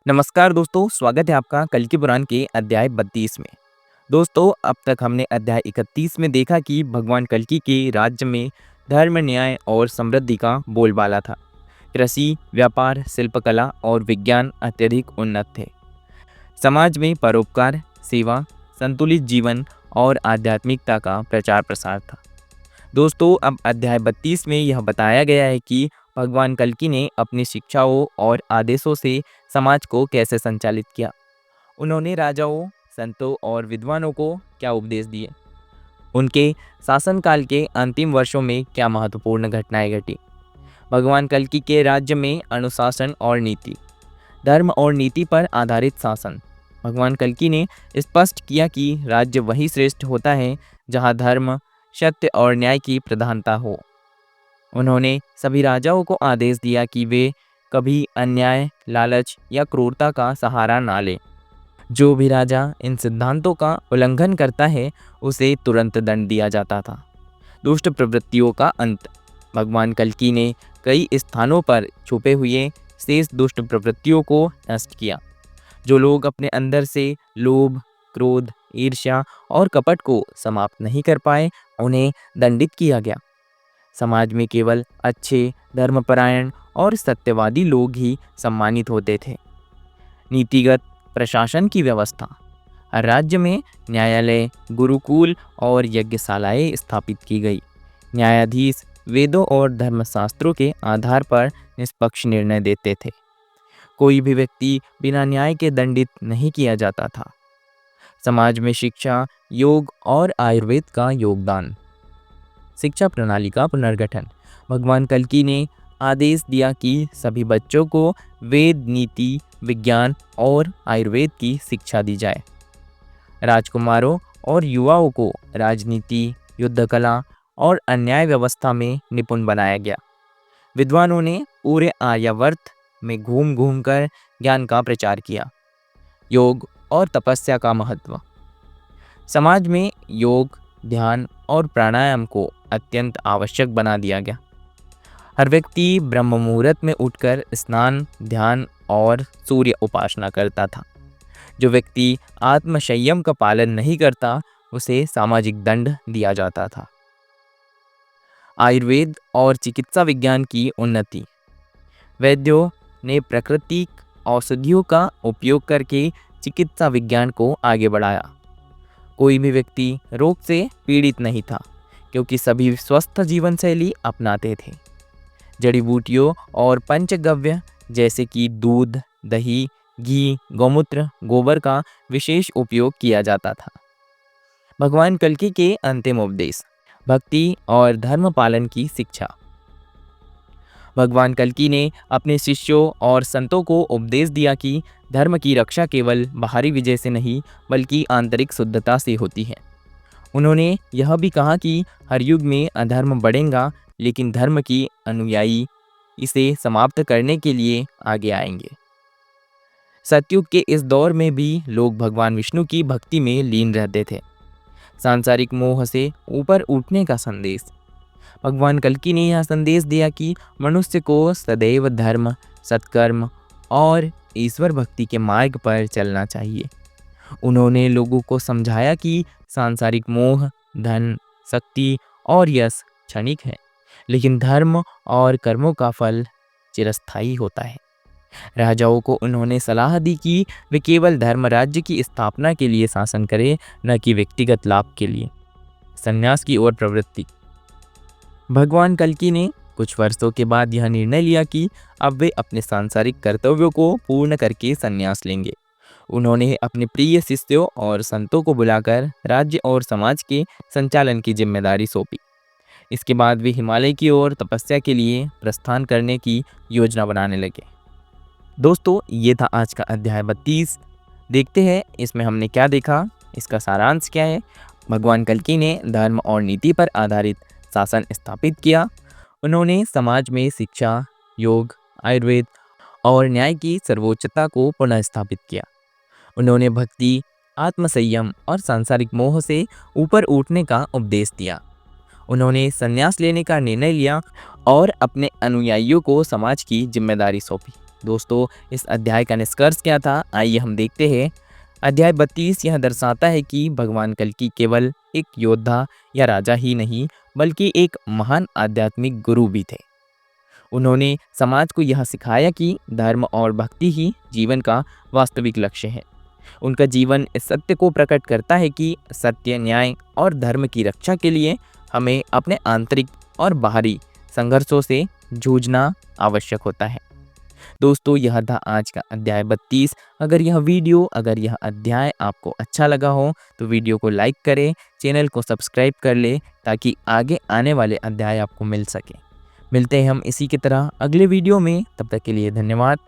नमस्कार दोस्तों, स्वागत है आपका कल की पुराण के अध्याय 32 में। दोस्तों, अब तक हमने अध्याय 31 में देखा कि भगवान कल्कि के राज्य में धर्म, न्याय और समृद्धि का बोलबाला था। कृषि, व्यापार, शिल्पकला और विज्ञान अत्यधिक उन्नत थे। समाज में परोपकार, सेवा, संतुलित जीवन और आध्यात्मिकता का प्रचार प्रसार था। दोस्तों, अब अध्याय 32 में यह बताया गया है कि भगवान कल्कि ने अपनी शिक्षाओं और आदेशों से समाज को कैसे संचालित किया। उन्होंने राजाओं, संतों और विद्वानों को क्या उपदेश दिए। उनके शासनकाल के अंतिम वर्षों में क्या महत्वपूर्ण घटनाएं घटी। भगवान कल्कि के राज्य में अनुशासन और नीति, धर्म और नीति पर आधारित शासन। भगवान कल्कि ने स्पष्ट किया कि राज्य वही श्रेष्ठ होता है जहाँ धर्म, सत्य और न्याय की प्रधानता हो। उन्होंने सभी राजाओं को आदेश दिया कि वे कभी अन्याय, लालच या क्रूरता का सहारा ना लें। जो भी राजा इन सिद्धांतों का उल्लंघन करता है उसे तुरंत दंड दिया जाता था। दुष्ट प्रवृत्तियों का अंत। भगवान कल्कि ने कई स्थानों पर छुपे हुए शेष दुष्ट प्रवृत्तियों को नष्ट किया। जो लोग अपने अंदर से लोभ, क्रोध, ईर्ष्या और कपट को समाप्त नहीं कर पाए, उन्हें दंडित किया गया। समाज में केवल अच्छे, धर्मपरायण और सत्यवादी लोग ही सम्मानित होते थे। नीतिगत प्रशासन की व्यवस्था। हर राज्य में न्यायालय, गुरुकुल और यज्ञशालाएं स्थापित की गई। न्यायाधीश वेदों और धर्मशास्त्रों के आधार पर निष्पक्ष निर्णय देते थे। कोई भी व्यक्ति बिना न्याय के दंडित नहीं किया जाता था। समाज में शिक्षा, योग और आयुर्वेद का योगदान। शिक्षा प्रणाली का पुनर्गठन। भगवान कल्कि ने आदेश दिया कि सभी बच्चों को वेद, नीति, विज्ञान और आयुर्वेद की शिक्षा दी जाए। राजकुमारों और युवाओं को राजनीति, युद्ध कला और अन्याय व्यवस्था में निपुण बनाया गया। विद्वानों ने पूरे आर्यावर्त में घूम घूम कर ज्ञान का प्रचार किया। योग और तपस्या का महत्व। समाज में योग, ध्यान और प्राणायाम को अत्यंत आवश्यक बना दिया गया। हर व्यक्ति ब्रह्म मुहूर्त में उठकर स्नान, ध्यान और सूर्य उपासना करता था। जो व्यक्ति आत्मसंयम का पालन नहीं करता, उसे सामाजिक दंड दिया जाता था। आयुर्वेद और चिकित्सा विज्ञान की उन्नति। वैद्यों ने प्राकृतिक औषधियों का उपयोग करके चिकित्सा विज्ञान को आगे बढ़ाया। कोई भी व्यक्ति रोग से पीड़ित नहीं था, क्योंकि सभी स्वस्थ जीवन शैली अपनाते थे। जड़ी बूटियों और पंचगव्य जैसे कि दूध, दही, घी, गौमूत्र, गोबर का विशेष उपयोग किया जाता था। भगवान कल्कि के अंतिम उपदेश। भक्ति और धर्म पालन की शिक्षा। भगवान कल्कि ने अपने शिष्यों और संतों को उपदेश दिया कि धर्म की रक्षा केवल बाहरी विजय से नहीं, बल्कि आंतरिक शुद्धता से होती है। उन्होंने यह भी कहा कि हर युग में अधर्म बढ़ेगा, लेकिन धर्म की अनुयायी इसे समाप्त करने के लिए आगे आएंगे। सतयुग के इस दौर में भी लोग भगवान विष्णु की भक्ति में लीन रहते थे। सांसारिक मोह से ऊपर उठने का संदेश। भगवान कल्कि ने यह संदेश दिया कि मनुष्य को सदैव धर्म, सत्कर्म और ईश्वर भक्ति के मार्ग पर चलना चाहिए। उन्होंने लोगों को समझाया कि सांसारिक मोह, धन, शक्ति और यश क्षणिक है, लेकिन धर्म और कर्मों का फल चिरस्थायी होता है। राजाओं को उन्होंने सलाह दी कि वे केवल धर्म राज्य की स्थापना के लिए शासन करें, न कि व्यक्तिगत लाभ के लिए। संन्यास की ओर प्रवृत्ति। भगवान कल्कि ने कुछ वर्षों के बाद यह निर्णय लिया कि अब वे अपने सांसारिक कर्तव्यों को पूर्ण करके संन्यास लेंगे। उन्होंने अपने प्रिय शिष्यों और संतों को बुलाकर राज्य और समाज के संचालन की जिम्मेदारी सौंपी। इसके बाद वे हिमालय की ओर तपस्या के लिए प्रस्थान करने की योजना बनाने लगे। दोस्तों, ये था आज का अध्याय 32। देखते हैं इसमें हमने क्या देखा, इसका सारांश क्या है। भगवान कल्कि ने धर्म और नीति पर आधारित शासन स्थापित किया। उन्होंने समाज में शिक्षा, योग, आयुर्वेद और न्याय की सर्वोच्चता को पुनः स्थापित किया। उन्होंने भक्ति, आत्मसंयम और सांसारिक मोह से ऊपर उठने का उपदेश दिया। उन्होंने संन्यास लेने का निर्णय लिया और अपने अनुयायियों को समाज की जिम्मेदारी सौंपी। दोस्तों इस अध्याय का निष्कर्ष क्या था, आइए हम देखते हैं। अध्याय 32 यह दर्शाता है कि भगवान कल्कि केवल एक योद्धा या राजा ही नहीं बल्कि एक महान आध्यात्मिक गुरु भी थे। उन्होंने समाज को यह सिखाया कि धर्म और भक्ति ही जीवन का वास्तविक लक्ष्य है। उनका जीवन इस सत्य को प्रकट करता है कि सत्य, न्याय और धर्म की रक्षा के लिए हमें अपने आंतरिक और बाहरी संघर्षों से जूझना आवश्यक होता है। दोस्तों यह था आज का अध्याय 32। अगर यह अध्याय आपको अच्छा लगा हो तो वीडियो को लाइक करें, चैनल को सब्सक्राइब कर ले ताकि आगे आने वाले अध्याय आपको मिल सके। मिलते हैं हम इसी की तरह अगले वीडियो में, तब तक के लिए धन्यवाद।